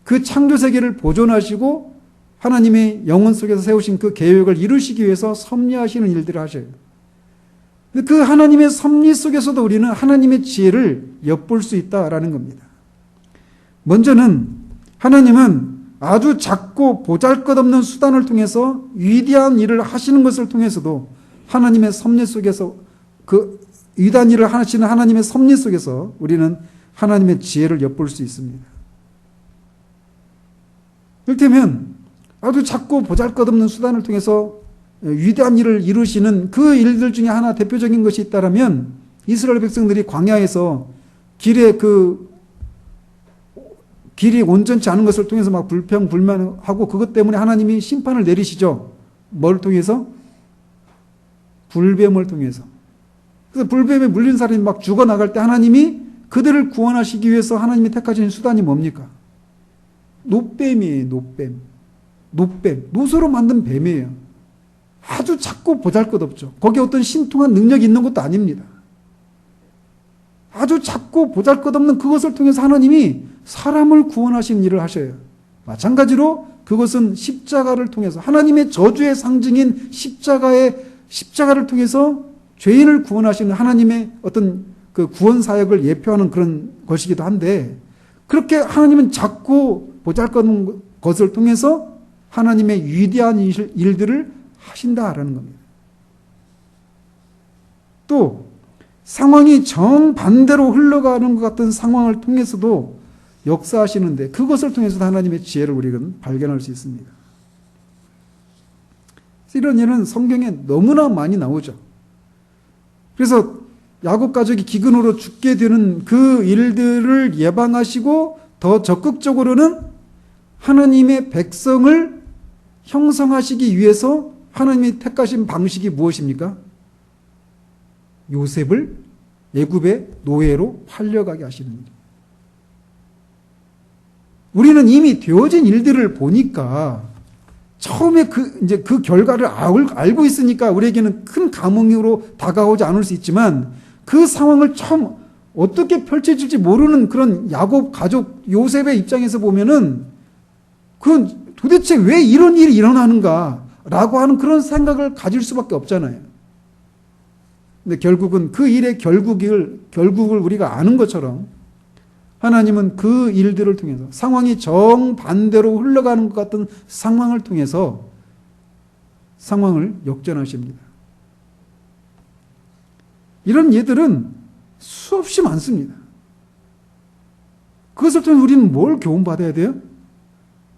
그 창조 세계를 보존하시고 하나님의 영혼 속에서 세우신 그 계획을 이루시기 위해서 섭리하시는 일들을 하셔요. 그 하나님의 섭리 속에서도 우리는 하나님의 지혜를 엿볼 수 있다라는 겁니다. 먼저는 하나님은 아주 작고 보잘것없는 수단을 통해서 위대한 일을 하시는 것을 통해서도 하나님의 섭리 속에서 그 위대한 일을 하시는 하나님의 섭리 속에서 우리는 하나님의 지혜를 엿볼 수 있습니다. 이를테면 아주 작고 보잘것없는 수단을 통해서 위대한 일을 이루시는 그 일들 중에 하나 대표적인 것이 있다면 이스라엘 백성들이 광야에서 길이 온전치 않은 것을 통해서 막 불평불만하고 그것 때문에 하나님이 심판을 내리시죠. 뭘 통해서? 불뱀을 통해서. 그래서 불뱀에 물린 사람이 막 죽어나갈 때 하나님이 그들을 구원하시기 위해서 하나님이 택하신 수단이 뭡니까? 노뱀이에요. 노뱀. 노소로 만든 뱀이에요. 아주 작고 보잘것없죠. 거기에 어떤 신통한 능력이 있는 것도 아닙니다. 아주 작고 보잘것없는 그것을 통해서 하나님이 사람을 구원하시는 일을 하셔요. 마찬가지로 그것은 십자가를 통해서 하나님의 저주의 상징인 십자가를 통해서 죄인을 구원하시는 하나님의 어떤 그 구원 사역을 예표하는 그런 것이기도 한데 그렇게 하나님은 작고 보잘것없는 것을 통해서 하나님의 위대한 일들을 하신다라는 겁니다. 또 상황이 정반대로 흘러가는 것 같은 상황을 통해서도 역사하시는데 그것을 통해서도 하나님의 지혜를 우리는 발견할 수 있습니다. 이런 일은 성경에 너무나 많이 나오죠. 그래서 야곱 가족이 기근으로 죽게 되는 그 일들을 예방하시고 더 적극적으로는 하나님의 백성을 형성하시기 위해서 하나님이 택하신 방식이 무엇입니까? 요셉을 애굽의 노예로 팔려가게 하시는 일. 우리는 이미 되어진 일들을 보니까 처음에 그 결과를 알고 있으니까 우리에게는 큰 감흥으로 다가오지 않을 수 있지만 그 상황을 처음 어떻게 펼쳐질지 모르는 그런 야곱 가족 요셉의 입장에서 보면은 그 도대체 왜 이런 일이 일어나는가라고 하는 그런 생각을 가질 수밖에 없잖아요. 근데 결국은 그 일의 결국을 우리가 아는 것처럼 하나님은 그 일들을 통해서 상황이 정반대로 흘러가는 것 같은 상황을 통해서 상황을 역전하십니다. 이런 예들은 수없이 많습니다. 그것을 통해 우리는 뭘 교훈받아야 돼요?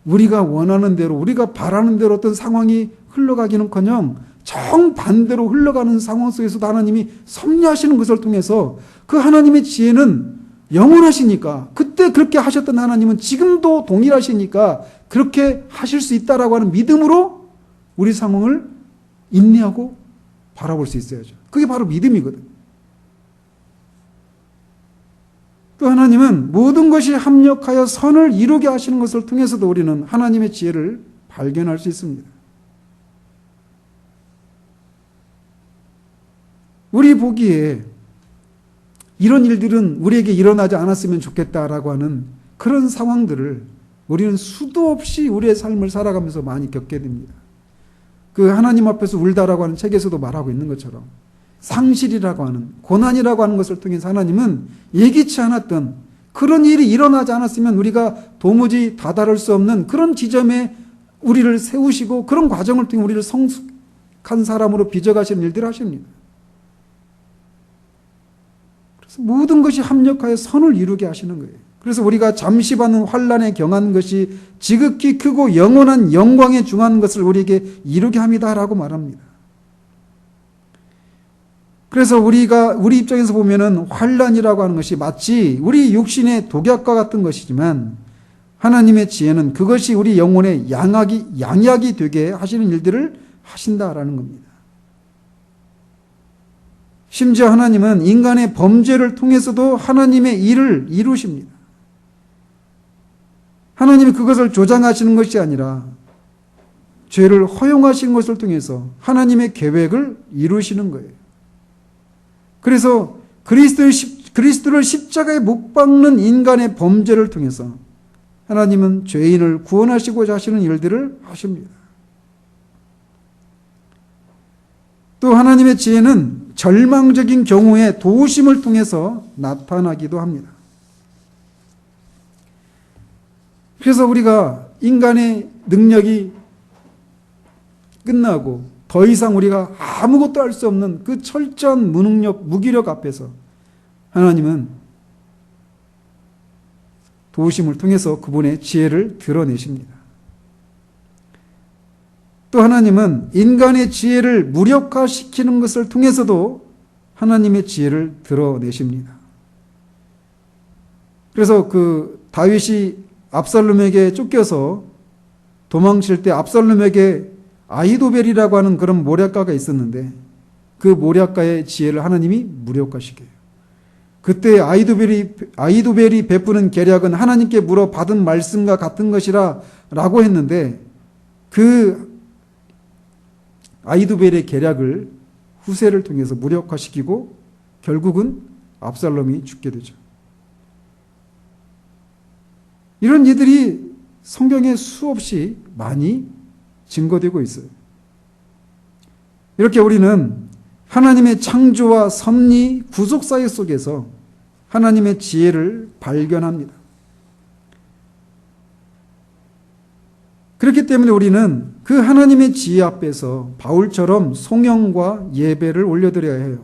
우리가 원하는 대로, 우리가 바라는 대로 어떤 상황이 흘러가기는커녕 정반대로 흘러가는 상황 속에서도 하나님이 섭리하시는 것을 통해서 그 하나님의 지혜는 영원하시니까 그때 그렇게 하셨던 하나님은 지금도 동일하시니까 그렇게 하실 수 있다라고 하는 믿음으로 우리 상황을 인내하고 바라볼 수 있어야죠. 그게 바로 믿음이거든. 또 하나님은 모든 것이 합력하여 선을 이루게 하시는 것을 통해서도 우리는 하나님의 지혜를 발견할 수 있습니다. 우리 보기에 이런 일들은 우리에게 일어나지 않았으면 좋겠다라고 하는 그런 상황들을 우리는 수도 없이 우리의 삶을 살아가면서 많이 겪게 됩니다. 그 하나님 앞에서 울다라고 하는 책에서도 말하고 있는 것처럼 상실이라고 하는, 고난이라고 하는 것을 통해서 하나님은 예기치 않았던 그런 일이 일어나지 않았으면 우리가 도무지 다다를 수 없는 그런 지점에 우리를 세우시고 그런 과정을 통해 우리를 성숙한 사람으로 빚어가시는 일들을 하십니다. 그래서 모든 것이 합력하여 선을 이루게 하시는 거예요. 그래서 우리가 잠시 받는 환난에 경한 것이 지극히 크고 영원한 영광에 중한 것을 우리에게 이루게 합니다라고 말합니다. 그래서 우리 입장에서 보면은 환난이라고 하는 것이 마치 우리 육신의 독약과 같은 것이지만 하나님의 지혜는 그것이 우리 영혼의 양약이 되게 하시는 일들을 하신다라는 겁니다. 심지어 하나님은 인간의 범죄를 통해서도 하나님의 일을 이루십니다. 하나님이 그것을 조장하시는 것이 아니라 죄를 허용하신 것을 통해서 하나님의 계획을 이루시는 거예요. 그래서 그리스도를 십자가에 못 박는 인간의 범죄를 통해서 하나님은 죄인을 구원하시고자 하시는 일들을 하십니다. 또 하나님의 지혜는 절망적인 경우에 도우심을 통해서 나타나기도 합니다. 그래서 우리가 인간의 능력이 끝나고 더 이상 우리가 아무것도 할 수 없는 그 철저한 무능력, 무기력 앞에서 하나님은 도우심을 통해서 그분의 지혜를 드러내십니다. 또 하나님은 인간의 지혜를 무력화시키는 것을 통해서도 하나님의 지혜를 드러내십니다. 그래서 다윗이 압살롬에게 쫓겨서 도망칠 때 압살롬에게 아히도벨이라고 하는 그런 모략가가 있었는데 그 모략가의 지혜를 하나님이 무력화시켜요. 그때 아히도벨이 베푸는 계략은 하나님께 물어 받은 말씀과 같은 것이라 라고 했는데 그 아히도벨의 계략을 후세를 통해서 무력화시키고 결국은 압살롬이 죽게 되죠. 이런 일들이 성경에 수없이 많이 증거되고 있어요. 이렇게 우리는 하나님의 창조와 섭리, 구속 사역 속에서 하나님의 지혜를 발견합니다. 그렇기 때문에 우리는 그 하나님의 지혜 앞에서 바울처럼 송영과 예배를 올려드려야 해요.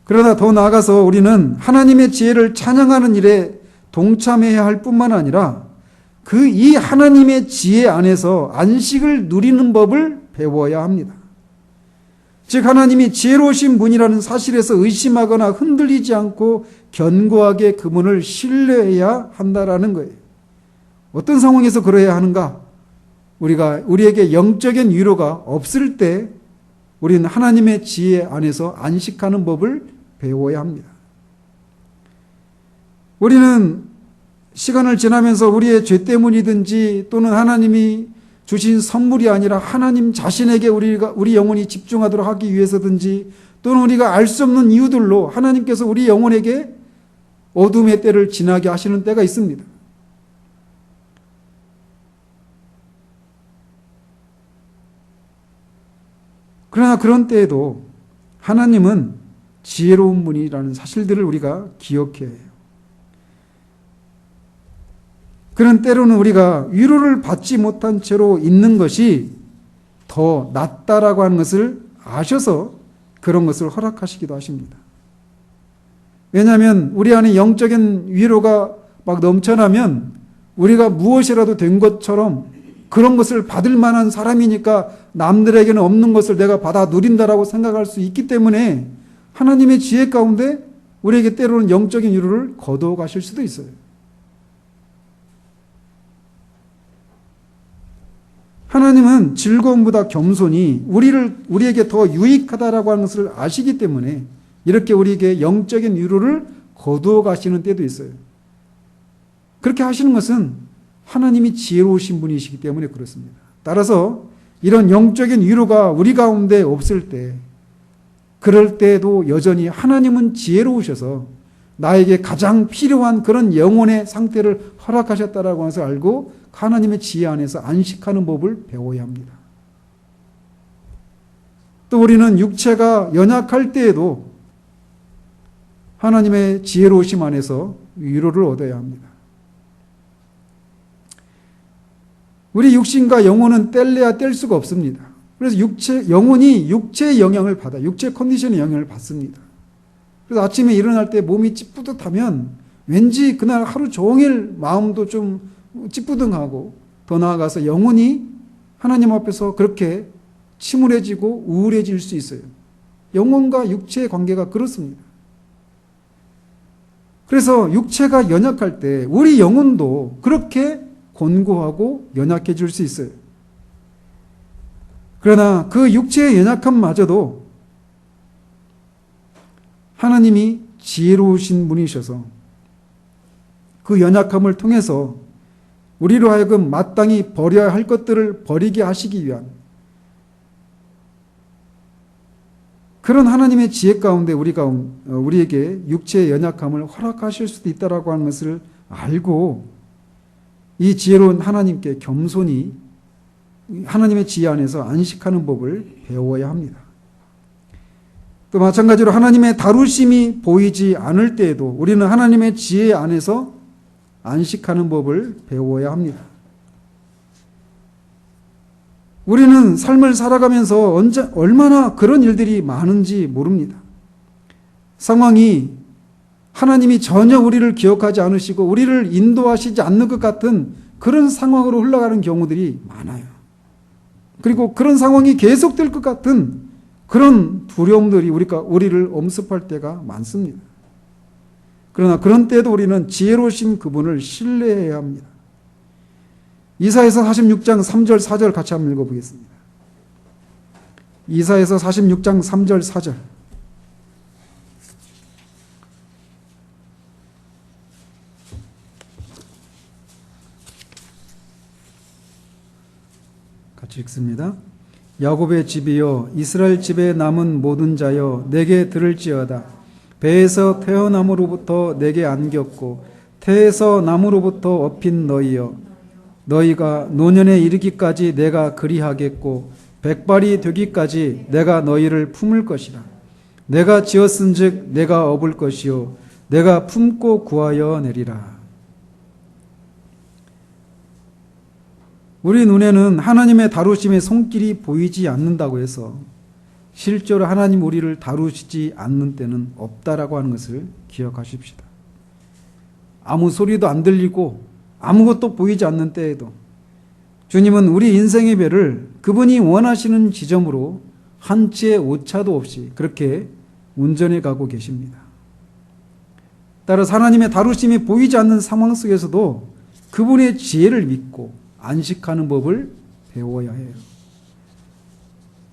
그러나 더 나아가서 우리는 하나님의 지혜를 찬양하는 일에 동참해야 할 뿐만 아니라 이 하나님의 지혜 안에서 안식을 누리는 법을 배워야 합니다. 즉 하나님이 지혜로우신 분이라는 사실에서 의심하거나 흔들리지 않고 견고하게 그분을 신뢰해야 한다라는 거예요. 어떤 상황에서 그래야 하는가? 우리에게 영적인 위로가 없을 때 우리는 하나님의 지혜 안에서 안식하는 법을 배워야 합니다. 우리는 시간을 지나면서 우리의 죄 때문이든지 또는 하나님이 주신 선물이 아니라 하나님 자신에게 우리 영혼이 집중하도록 하기 위해서든지 또는 우리가 알 수 없는 이유들로 하나님께서 우리 영혼에게 어둠의 때를 지나게 하시는 때가 있습니다. 그러나 그런 때에도 하나님은 지혜로운 분이라는 사실들을 우리가 기억해야 해요. 그런 때로는 우리가 위로를 받지 못한 채로 있는 것이 더 낫다라고 하는 것을 아셔서 그런 것을 허락하시기도 하십니다. 왜냐하면 우리 안에 영적인 위로가 막 넘쳐나면 우리가 무엇이라도 된 것처럼 그런 것을 받을 만한 사람이니까 남들에게는 없는 것을 내가 받아 누린다라고 생각할 수 있기 때문에 하나님의 지혜 가운데 우리에게 때로는 영적인 위로를 거두어 가실 수도 있어요. 하나님은 즐거움보다 겸손이 우리에게 더 유익하다라고 하는 것을 아시기 때문에 이렇게 우리에게 영적인 위로를 거두어 가시는 때도 있어요. 그렇게 하시는 것은 하나님이 지혜로우신 분이시기 때문에 그렇습니다. 따라서 이런 영적인 위로가 우리 가운데 없을 때, 그럴 때도 여전히 하나님은 지혜로우셔서 나에게 가장 필요한 그런 영혼의 상태를 허락하셨다라고 하는 것을 알고 하나님의 지혜 안에서 안식하는 법을 배워야 합니다. 또 우리는 육체가 연약할 때에도 하나님의 지혜로우심 안에서 위로를 얻어야 합니다. 우리 육신과 영혼은 뗄래야 뗄 수가 없습니다. 그래서 영혼이 육체의 영향을 받아요. 육체 컨디션의 영향을 받습니다. 그래서 아침에 일어날 때 몸이 찌뿌듯하면 왠지 그날 하루 종일 마음도 좀 찌뿌둥하고, 더 나아가서 영혼이 하나님 앞에서 그렇게 침울해지고 우울해질 수 있어요. 영혼과 육체의 관계가 그렇습니다. 그래서 육체가 연약할 때 우리 영혼도 그렇게 곤고하고 연약해질 수 있어요. 그러나 그 육체의 연약함마저도 하나님이 지혜로우신 분이셔서 그 연약함을 통해서 우리로 하여금 마땅히 버려야 할 것들을 버리게 하시기 위한 그런 하나님의 지혜 가운데 우리에게 육체의 연약함을 허락하실 수도 있다라고 하는 것을 알고 이 지혜로운 하나님께 겸손히 하나님의 지혜 안에서 안식하는 법을 배워야 합니다. 또 마찬가지로 하나님의 다루심이 보이지 않을 때에도 우리는 하나님의 지혜 안에서 안식하는 법을 배워야 합니다. 우리는 삶을 살아가면서 얼마나 그런 일들이 많은지 모릅니다. 상황이 하나님이 전혀 우리를 기억하지 않으시고 우리를 인도하시지 않는 것 같은 그런 상황으로 흘러가는 경우들이 많아요. 그리고 그런 상황이 계속될 것 같은 그런 두려움들이 우리를 엄습할 때가 많습니다. 그러나 그런 때에도 우리는 지혜로우신 그분을 신뢰해야 합니다. 이사야서 46장 3절 4절 같이 한번 읽어보겠습니다. 이사야서 46장 3절 4절. 같이 읽습니다. 야곱의 집이여 이스라엘 집에 남은 모든 자여 내게 들을지어다. 배에서 태어남으로부터 내게 안겼고 태에서 남으로부터 업힌 너희여 너희가 노년에 이르기까지 내가 그리하겠고 백발이 되기까지 내가 너희를 품을 것이라. 내가 지었은즉 내가 업을 것이요 내가 품고 구하여 내리라. 우리 눈에는 하나님의 다루심의 손길이 보이지 않는다고 해서 실제로 하나님 우리를 다루시지 않는 때는 없다라고 하는 것을 기억하십시다. 아무 소리도 안 들리고 아무것도 보이지 않는 때에도 주님은 우리 인생의 배를 그분이 원하시는 지점으로 한 치의 오차도 없이 그렇게 운전해 가고 계십니다. 따라서 하나님의 다루심이 보이지 않는 상황 속에서도 그분의 지혜를 믿고 안식하는 법을 배워야 해요.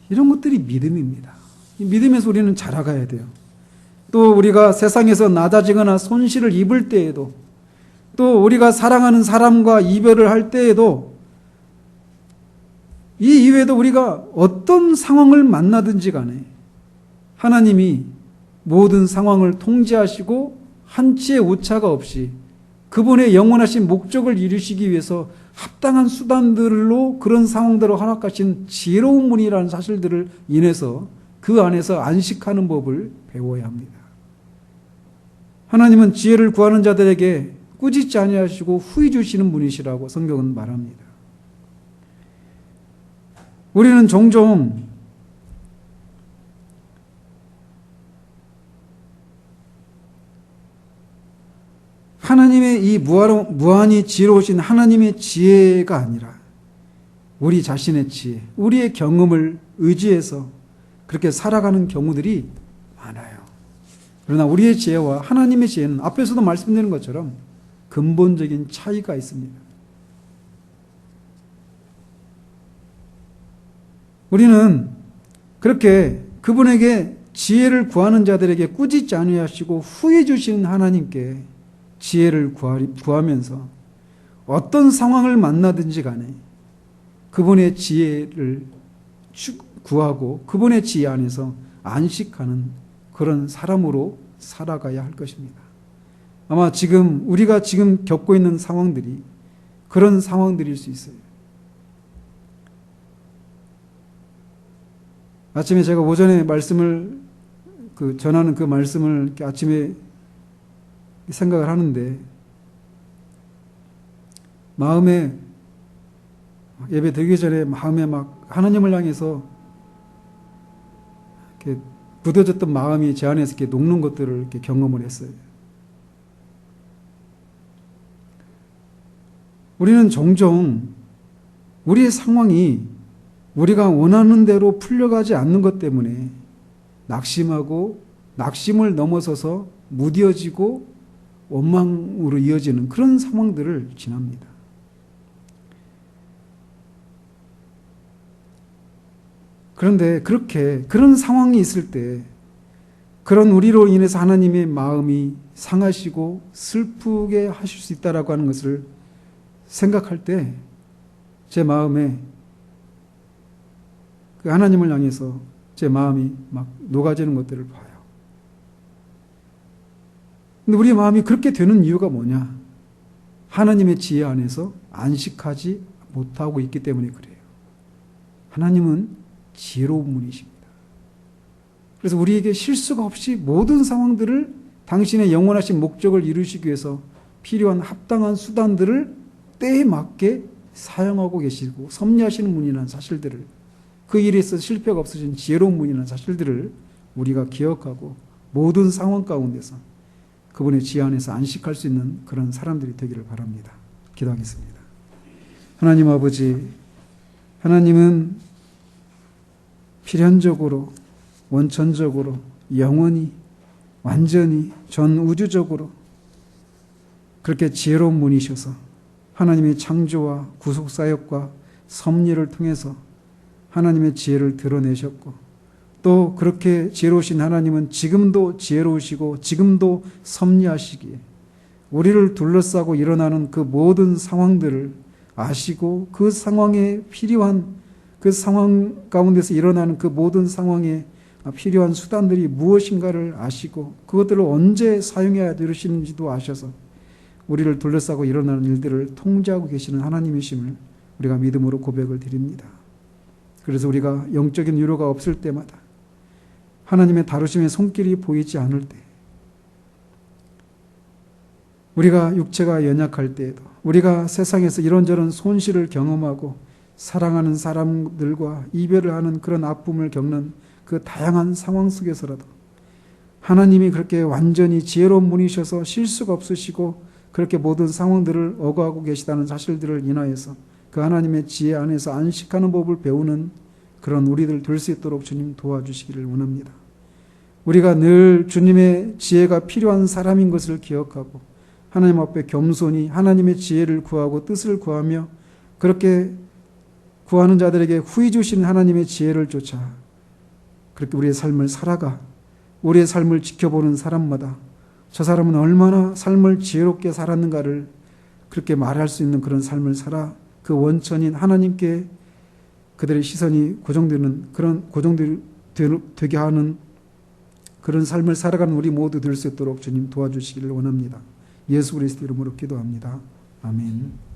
이런 것들이 믿음입니다. 이 믿음에서 우리는 자라가야 돼요. 또 우리가 세상에서 낮아지거나 손실을 입을 때에도 또 우리가 사랑하는 사람과 이별을 할 때에도 이 이외에도 우리가 어떤 상황을 만나든지 간에 하나님이 모든 상황을 통제하시고 한치의 오차가 없이 그분의 영원하신 목적을 이루시기 위해서 합당한 수단들로 그런 상황들을 허락하신 지혜로운 분이라는 사실들을 인해서 그 안에서 안식하는 법을 배워야 합니다. 하나님은 지혜를 구하는 자들에게 꾸짖지 아니하시고 후히 주시는 분이시라고 성경은 말합니다. 우리는 종종 하나님의 이 무한히 지혜로우신 하나님의 지혜가 아니라 우리 자신의 지혜, 우리의 경험을 의지해서 그렇게 살아가는 경우들이 많아요. 그러나 우리의 지혜와 하나님의 지혜는 앞에서도 말씀드린 것처럼 근본적인 차이가 있습니다. 우리는 그렇게 그분에게 지혜를 구하는 자들에게 꾸짖지 아니하시고 후해 주시는 하나님께 지혜를 구하면서 어떤 상황을 만나든지 간에 그분의 지혜를 구하고 그분의 지혜 안에서 안식하는 그런 사람으로 살아가야 할 것입니다. 아마 우리가 지금 겪고 있는 상황들이 그런 상황들일 수 있어요. 아침에 제가 오전에 말씀을 전하는 그 말씀을 이렇게 아침에 생각을 하는데 마음에 예배 드리기 전에 마음에 막 하나님을 향해서 이렇게 굳어졌던 마음이 제 안에서 이렇게 녹는 것들을 이렇게 경험을 했어요. 우리는 종종 우리의 상황이 우리가 원하는 대로 풀려가지 않는 것 때문에 낙심하고 낙심을 넘어서서 무뎌지고 원망으로 이어지는 그런 상황들을 지납니다. 그런데 그런 상황이 있을 때 그런 우리로 인해서 하나님의 마음이 상하시고 슬프게 하실 수 있다라고 하는 것을 생각할 때 제 마음에 그 하나님을 향해서 제 마음이 막 녹아지는 것들을 봐요. 근데 우리 마음이 그렇게 되는 이유가 뭐냐? 하나님의 지혜 안에서 안식하지 못하고 있기 때문에 그래요. 하나님은 지혜로운 분이십니다. 그래서 우리에게 실수가 없이 모든 상황들을 당신의 영원하신 목적을 이루시기 위해서 필요한 합당한 수단들을 때에 맞게 사용하고 계시고 섭리하시는 분이라는 사실들을, 그 일에 있어서 실패가 없으신 지혜로운 분이라는 사실들을 우리가 기억하고 모든 상황 가운데서 그분의 지혜 안에서 안식할 수 있는 그런 사람들이 되기를 바랍니다. 기도하겠습니다. 하나님 아버지, 하나님은 필연적으로, 원천적으로, 영원히, 완전히, 전 우주적으로 그렇게 지혜로운 분이셔서 하나님의 창조와 구속사역과 섭리를 통해서 하나님의 지혜를 드러내셨고, 또 그렇게 지혜로우신 하나님은 지금도 지혜로우시고 지금도 섭리하시기에 우리를 둘러싸고 일어나는 그 모든 상황들을 아시고 그 상황에 필요한, 그 상황 가운데서 일어나는 그 모든 상황에 필요한 수단들이 무엇인가를 아시고 그것들을 언제 사용해야 되시는지도 아셔서 우리를 둘러싸고 일어나는 일들을 통제하고 계시는 하나님이심을 우리가 믿음으로 고백을 드립니다. 그래서 우리가 영적인 위로가 없을 때마다, 하나님의 다루심의 손길이 보이지 않을 때, 우리가 육체가 연약할 때에도, 우리가 세상에서 이런저런 손실을 경험하고 사랑하는 사람들과 이별을 하는 그런 아픔을 겪는 그 다양한 상황 속에서라도 하나님이 그렇게 완전히 지혜로운 분이셔서 실수가 없으시고 그렇게 모든 상황들을 어거하고 계시다는 사실들을 인하여서 그 하나님의 지혜 안에서 안식하는 법을 배우는 그런 우리들 될 수 있도록 주님 도와주시기를 원합니다. 우리가 늘 주님의 지혜가 필요한 사람인 것을 기억하고 하나님 앞에 겸손히 하나님의 지혜를 구하고 뜻을 구하며 그렇게 구하는 자들에게 후히 주신 하나님의 지혜를 쫓아 그렇게 우리의 삶을 살아가 우리의 삶을 지켜보는 사람마다 저 사람은 얼마나 삶을 지혜롭게 살았는가를 그렇게 말할 수 있는 그런 삶을 살아 그 원천인 하나님께 그들의 시선이 고정되게 하는 그런 삶을 살아가는 우리 모두 될 수 있도록 주님 도와주시기를 원합니다. 예수 그리스도 이름으로 기도합니다. 아멘.